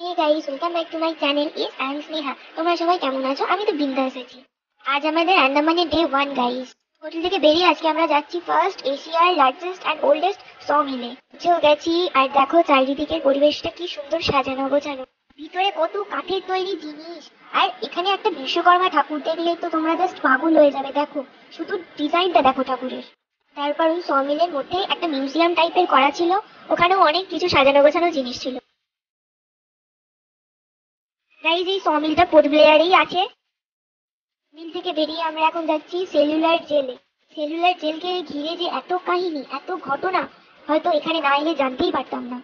Hey guys, welcome back to my channel. I am Sneha. তোমরা সবাই কেমন আছো? আমি তো বিন্দাস আছি। আজ আমাদের আন্দামানে ডে 1 গাইস। হোটেল থেকে বেরিয়ে আজকে আমরা যাচ্ছি ফার্স্ট এশিয়ার লার্জেস্ট অ্যান্ড ওল্ডেস্ট স মিলে। পৌঁছেও গেছি। আর দেখো চারিদিকের পরিবেশটা কি সুন্দর সাজানো গোছানো, ভিতরে কত কাঠের তৈরি জিনিস। আর এখানে একটা বিশ্বকর্মা ঠাকুর দেখলে তো তোমরা জাস্ট পাগল হয়ে যাবে। দেখো শুধু ডিজাইনটা দেখো ঠাকুরের। তারপর ওই স মিলের মধ্যে একটা মিউজিয়াম টাইপের করা ছিল, ওখানেও অনেক কিছু সাজানো গোছানো জিনিস ছিল। গাইজ এই সমিলটা পোর্ট ব্লেয়ারেই আছে। মিল থেকে বেরিয়ে আমরা এখন যাচ্ছি সেলুলার জেলে। সেলুলার জেলকে ঘিরে যে এত কাহিনী, এত ঘটনা, হয়তো এখানে না এলে জানতেই পারতাম না।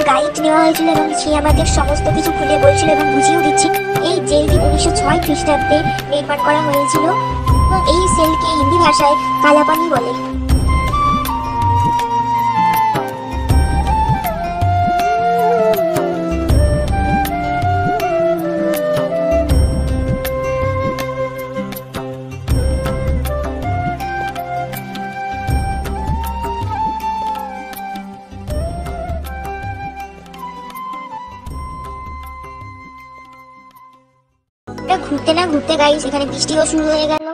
গাইড নেওয়া হয়েছিল এবং সে আমাদের সমস্ত কিছু খুলে বলছিল এবং বুঝিয়েও দিচ্ছি। এই জেলটি 1906 খ্রিস্টাব্দে নির্মাণ করা হয়েছিল এবং এই সেলকে হিন্দি ভাষায় কালাপানি বলে। ঘুরতে না ঘুরতে গাইস এখানে বৃষ্টিও শুরু হয়ে গেল।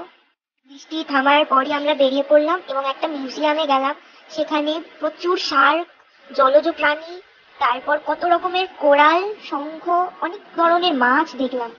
বৃষ্টি থামার পরই আমরা বেরিয়ে পড়লাম এবং একটা মিউজিয়ামে গেলাম। সেখানে প্রচুর শার্ক, জলজ প্রাণী, তারপর কত রকমের কোরাল, শঙ্খ, অনেক ধরনের মাছ দেখলাম।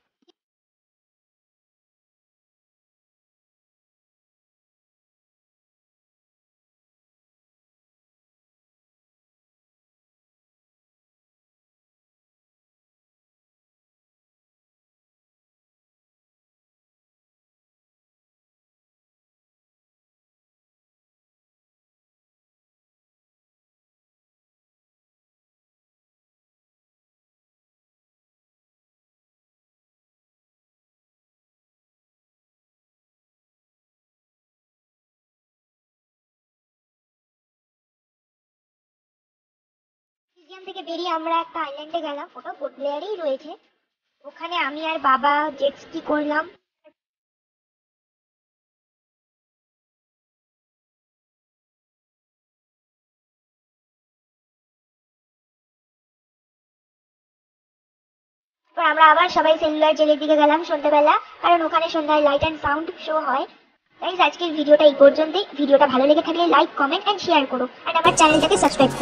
মিউজিয়াম থেকে বেরিয়ে আমরা একটা আইল্যান্ডে গেলাম, ওটা পোর্ট ব্লেয়ারেই রয়েছে। ওখানে আমি আর বাবা জেট স্কি করলাম। তারপর আমরা আবার সবাই সেলুলার জেলের দিকে গেলাম সন্ধ্যাবেলা, কারণ ওখানে সন্ধ্যায় লাইট অ্যান্ড সাউন্ড শো হয়। গাইস আজকের ভিডিওটা এই পর্যন্তই। ভিডিওটা ভালো লেগে থাকলে লাইক, কমেন্ট অ্যান্ড শেয়ার করো, আর আমার চ্যানেলটাকে সাবস্ক্রাইব করো।